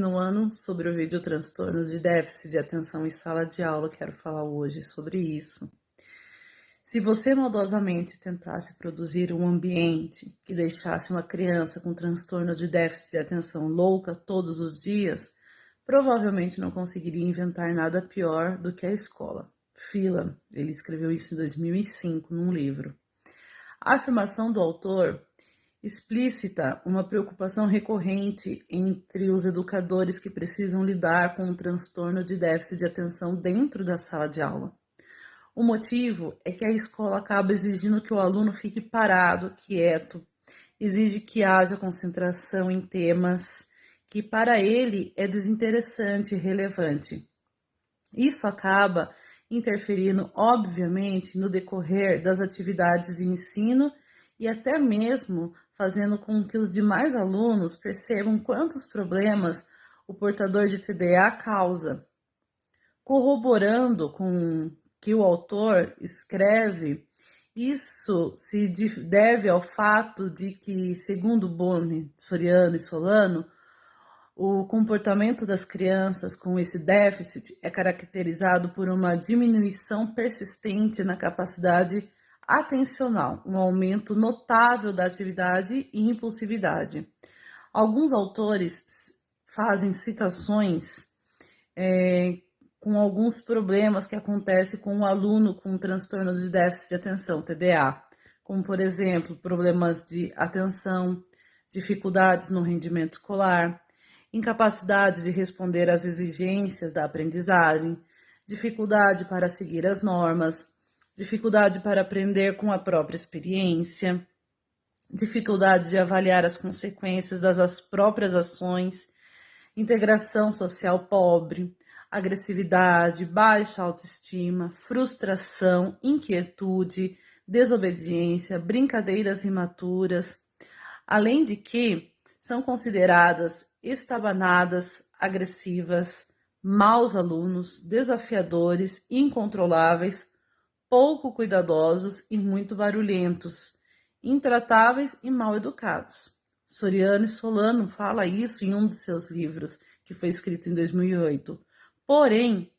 Continuando sobre o vídeo transtornos de déficit de atenção em sala de aula, quero falar hoje sobre isso. Se você maldosamente tentasse produzir um ambiente que deixasse uma criança com transtorno de déficit de atenção louca todos os dias, provavelmente não conseguiria inventar nada pior do que a escola. Phelan, ele escreveu isso em 2005 num livro. A afirmação do autor explicita uma preocupação recorrente entre os educadores que precisam lidar com o transtorno de déficit de atenção dentro da sala de aula. O motivo é que a escola acaba exigindo que o aluno fique parado, quieto, exige que haja concentração em temas que para ele é desinteressante e irrelevante. Isso acaba interferindo, obviamente, no decorrer das atividades de ensino e até mesmo fazendo com que os demais alunos percebam quantos problemas o portador de TDA causa. Corroborando com que o autor escreve, isso se deve ao fato de que, segundo Bohn, Soriano e Solano, o comportamento das crianças com esse déficit é caracterizado por uma diminuição persistente na capacidade atencional, um aumento notável da atividade e impulsividade. Alguns autores fazem citações com alguns problemas que acontecem com um aluno com transtorno de déficit de atenção, TDA, como, por exemplo, problemas de atenção, dificuldades no rendimento escolar, incapacidade de responder às exigências da aprendizagem, dificuldade para seguir as normas, dificuldade para aprender com a própria experiência, dificuldade de avaliar as consequências das próprias ações, integração social pobre, agressividade, baixa autoestima, frustração, inquietude, desobediência, brincadeiras imaturas, além de que são consideradas estabanadas, agressivas, maus alunos, desafiadores, incontroláveis, pouco cuidadosos e muito barulhentos, intratáveis e mal educados. Soriano e Solano fala isso em um de seus livros, que foi escrito em 2008. Porém,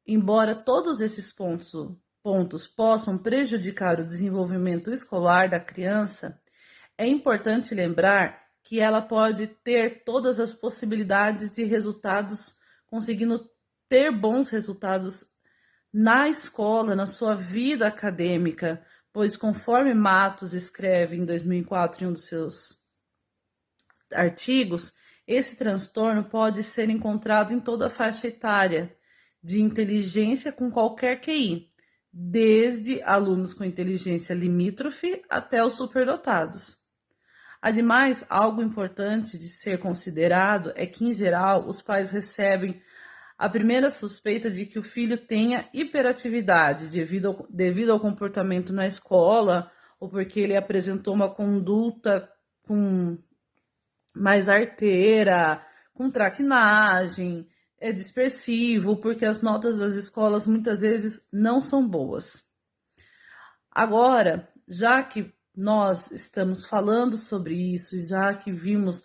embora todos esses pontos possam prejudicar o desenvolvimento escolar da criança, é importante lembrar que ela pode ter todas as possibilidades de resultados, conseguindo ter bons resultados na escola, na sua vida acadêmica, pois conforme Matos escreve em 2004 em um dos seus artigos, esse transtorno pode ser encontrado em toda a faixa etária de inteligência com qualquer QI, desde alunos com inteligência limítrofe até os superdotados. Ademais, algo importante de ser considerado é que, em geral, os pais recebem a primeira suspeita de que o filho tenha hiperatividade devido ao comportamento na escola ou porque ele apresentou uma conduta mais arteira, com traquinagem, é dispersivo, porque as notas das escolas muitas vezes não são boas. Agora, já que nós estamos falando sobre isso, já que vimos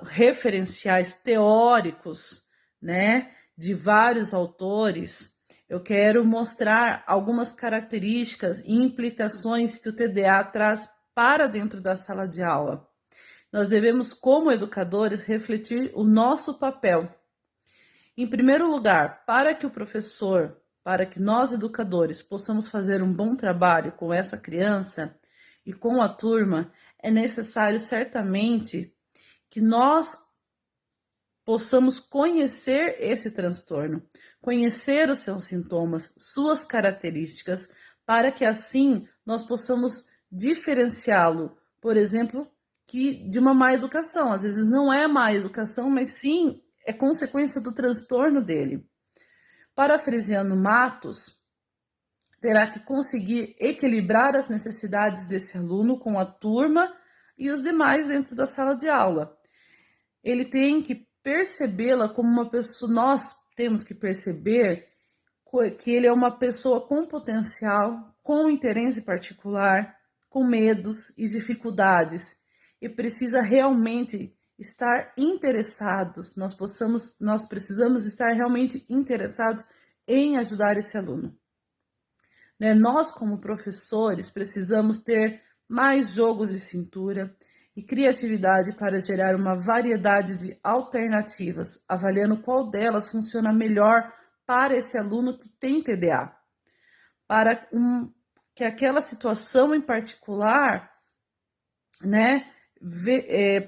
referenciais teóricos, né, de vários autores, eu quero mostrar algumas características e implicações que o TDA traz para dentro da sala de aula. Nós devemos, como educadores, refletir o nosso papel. Em primeiro lugar, para que nós educadores possamos fazer um bom trabalho com essa criança e com a turma, é necessário certamente que nós possamos conhecer esse transtorno, conhecer os seus sintomas, suas características, para que assim nós possamos diferenciá-lo, por exemplo, de uma má educação. Às vezes não é má educação, mas sim é consequência do transtorno dele. Parafraseando Matos, terá que conseguir equilibrar as necessidades desse aluno com a turma e os demais dentro da sala de aula. Ele tem que percebê-la como uma pessoa, nós temos que perceber que ele é uma pessoa com potencial, com interesse particular, com medos e dificuldades, e precisa realmente estar interessados, nós precisamos estar realmente interessados em ajudar esse aluno. Né? Nós, como professores, precisamos ter mais jogos de cintura e criatividade para gerar uma variedade de alternativas, avaliando qual delas funciona melhor para esse aluno que tem TDA, para que aquela situação em particular, né,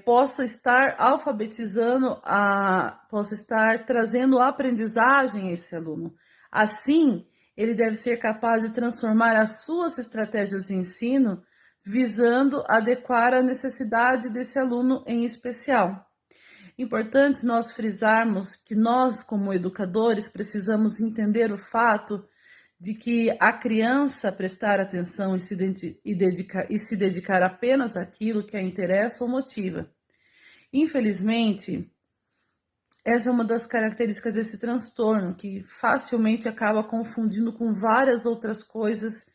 possa estar alfabetizando, possa estar trazendo aprendizagem a esse aluno. Assim, ele deve ser capaz de transformar as suas estratégias de ensino visando adequar a necessidade desse aluno em especial. Importante nós frisarmos que nós, como educadores, precisamos entender o fato de que a criança prestar atenção e se dedicar apenas àquilo que a interessa ou motiva. Infelizmente, essa é uma das características desse transtorno, que facilmente acaba confundindo com várias outras coisas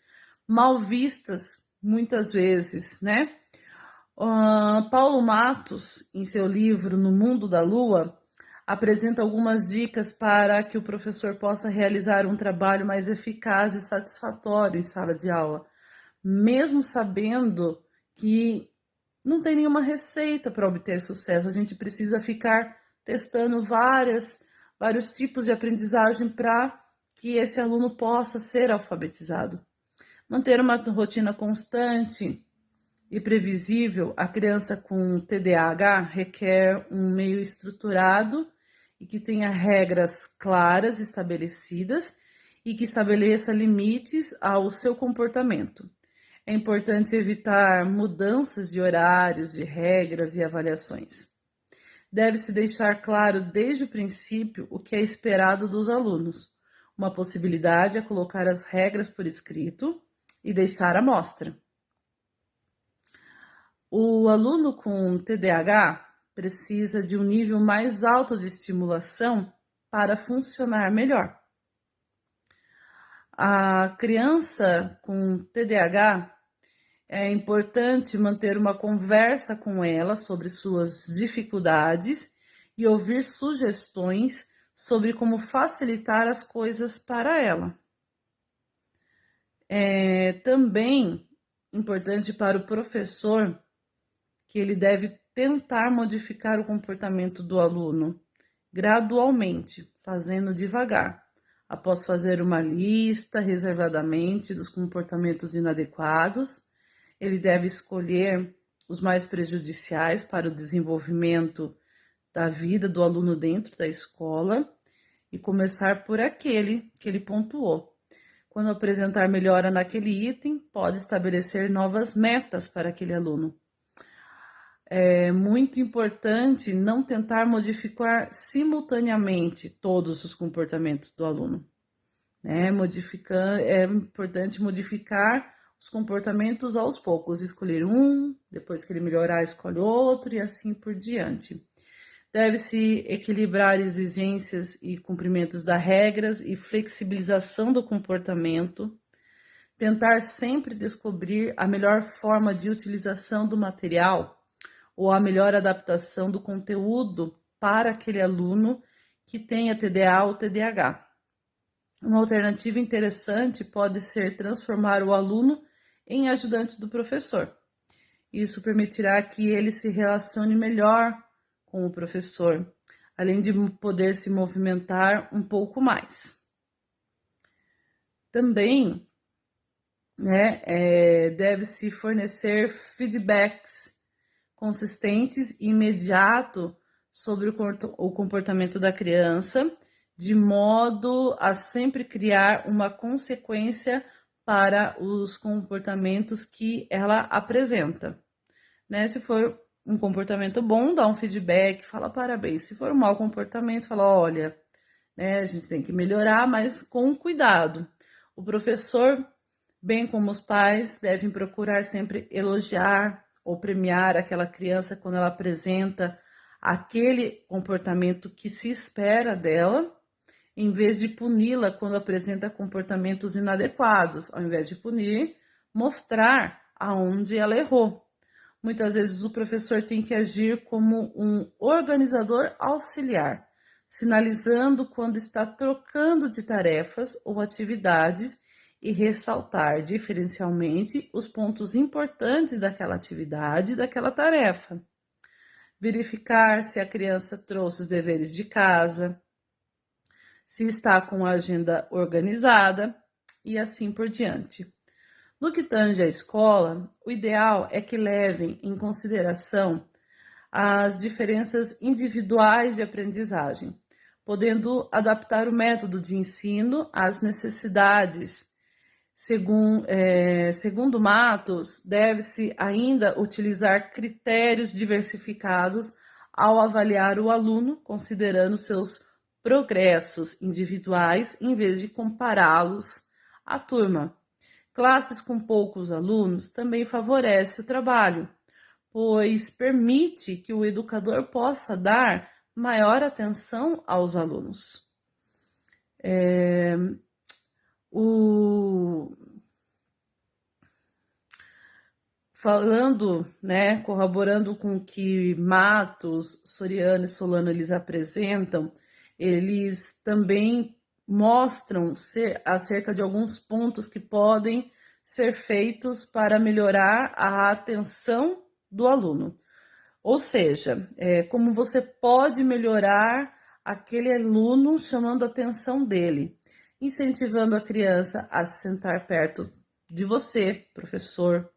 mal vistas, muitas vezes, né? Paulo Matos, em seu livro No Mundo da Lua, apresenta algumas dicas para que o professor possa realizar um trabalho mais eficaz e satisfatório em sala de aula, mesmo sabendo que não tem nenhuma receita para obter sucesso. A gente precisa ficar testando vários tipos de aprendizagem para que esse aluno possa ser alfabetizado. Manter uma rotina constante e previsível, a criança com TDAH requer um meio estruturado e que tenha regras claras estabelecidas e que estabeleça limites ao seu comportamento. É importante evitar mudanças de horários, de regras e avaliações. Deve-se deixar claro desde o princípio o que é esperado dos alunos. Uma possibilidade é colocar as regras por escrito e deixar à mostra. O aluno com TDAH precisa de um nível mais alto de estimulação para funcionar melhor. A criança com TDAH, é importante manter uma conversa com ela sobre suas dificuldades e ouvir sugestões sobre como facilitar as coisas para ela. É também importante para o professor que ele deve tentar modificar o comportamento do aluno gradualmente, fazendo devagar. Após fazer uma lista reservadamente dos comportamentos inadequados, ele deve escolher os mais prejudiciais para o desenvolvimento da vida do aluno dentro da escola e começar por aquele que ele pontuou. Quando apresentar melhora naquele item, pode estabelecer novas metas para aquele aluno. É muito importante não tentar modificar simultaneamente todos os comportamentos do aluno. É importante modificar os comportamentos aos poucos, escolher um, depois que ele melhorar, escolhe outro e assim por diante. Deve-se equilibrar exigências e cumprimentos das regras e flexibilização do comportamento, tentar sempre descobrir a melhor forma de utilização do material ou a melhor adaptação do conteúdo para aquele aluno que tenha TDA ou TDAH. Uma alternativa interessante pode ser transformar o aluno em ajudante do professor. Isso permitirá que ele se relacione melhor com o professor, além de poder se movimentar um pouco mais. Também, deve-se fornecer feedbacks consistentes e imediato sobre o comportamento da criança, de modo a sempre criar uma consequência para os comportamentos que ela apresenta. Se for um comportamento bom, dá um feedback, fala parabéns. Se for um mau comportamento, fala, olha, a gente tem que melhorar, mas com cuidado. O professor, bem como os pais, devem procurar sempre elogiar ou premiar aquela criança quando ela apresenta aquele comportamento que se espera dela, em vez de puni-la quando apresenta comportamentos inadequados. Ao invés de punir, mostrar aonde ela errou. muitas vezes o professor tem que agir como um organizador auxiliar, sinalizando quando está trocando de tarefas ou atividades e ressaltar diferencialmente os pontos importantes daquela atividade, daquela tarefa. Verificar se a criança trouxe os deveres de casa, se está com a agenda organizada e assim por diante. No que tange à escola, o ideal é que levem em consideração as diferenças individuais de aprendizagem, podendo adaptar o método de ensino às necessidades. Segundo Matos, deve-se ainda utilizar critérios diversificados ao avaliar o aluno, considerando seus progressos individuais, em vez de compará-los à turma. Classes com poucos alunos também favorece o trabalho, pois permite que o educador possa dar maior atenção aos alunos. Falando, corroborando com o que Matos, Soriano e Solano eles apresentam, eles também mostram acerca de alguns pontos que podem ser feitos para melhorar a atenção do aluno. Ou seja, como você pode melhorar aquele aluno chamando a atenção dele, incentivando a criança a se sentar perto de você, professor,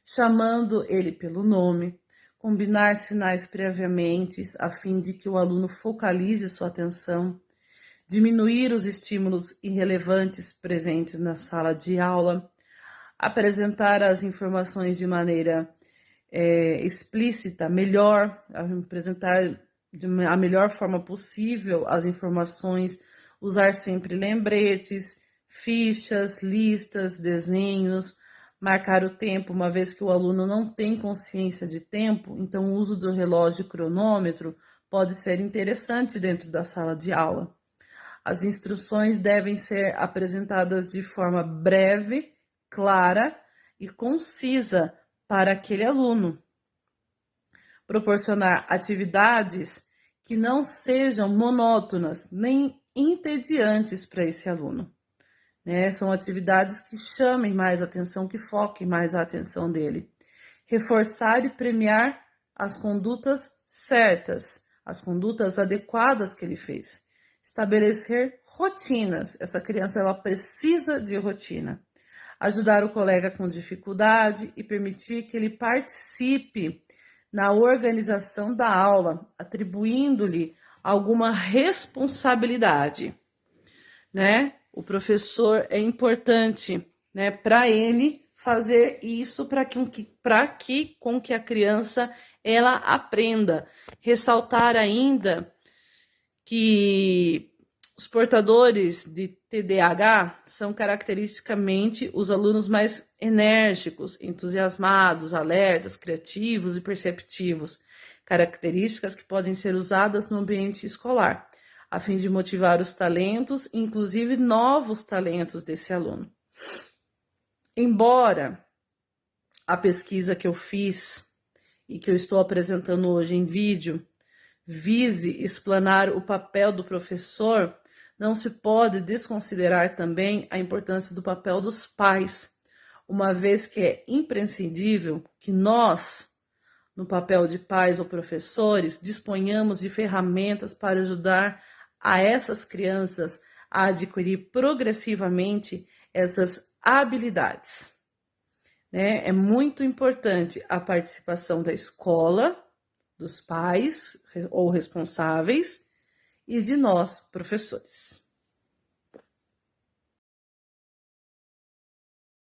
chamando ele pelo nome, combinar sinais previamente a fim de que o aluno focalize sua atenção, diminuir os estímulos irrelevantes presentes na sala de aula, apresentar as informações de maneira explícita, melhor, apresentar a melhor forma possível as informações, usar sempre lembretes, fichas, listas, desenhos, marcar o tempo, uma vez que o aluno não tem consciência de tempo, então o uso do relógio cronômetro pode ser interessante dentro da sala de aula. As instruções devem ser apresentadas de forma breve, clara e concisa para aquele aluno. Proporcionar atividades que não sejam monótonas nem entediantes para esse aluno. São atividades que chamem mais atenção, que foquem mais a atenção dele. Reforçar e premiar as condutas certas, as condutas adequadas que ele fez. Estabelecer rotinas. Essa criança ela precisa de rotina. Ajudar o colega com dificuldade e permitir que ele participe na organização da aula, atribuindo-lhe alguma responsabilidade, O professor é importante, para ele fazer isso para que a criança ela aprenda. Ressaltar ainda que os portadores de TDAH são caracteristicamente os alunos mais enérgicos, entusiasmados, alertas, criativos e perceptivos, características que podem ser usadas no ambiente escolar, a fim de motivar os talentos, inclusive novos talentos desse aluno. Embora a pesquisa que eu fiz e que eu estou apresentando hoje em vídeo vise explanar o papel do professor, não se pode desconsiderar também a importância do papel dos pais, uma vez que é imprescindível que nós, no papel de pais ou professores, disponhamos de ferramentas para ajudar a essas crianças a adquirir progressivamente essas habilidades. É muito importante a participação da escola, dos pais ou responsáveis e de nós, professores.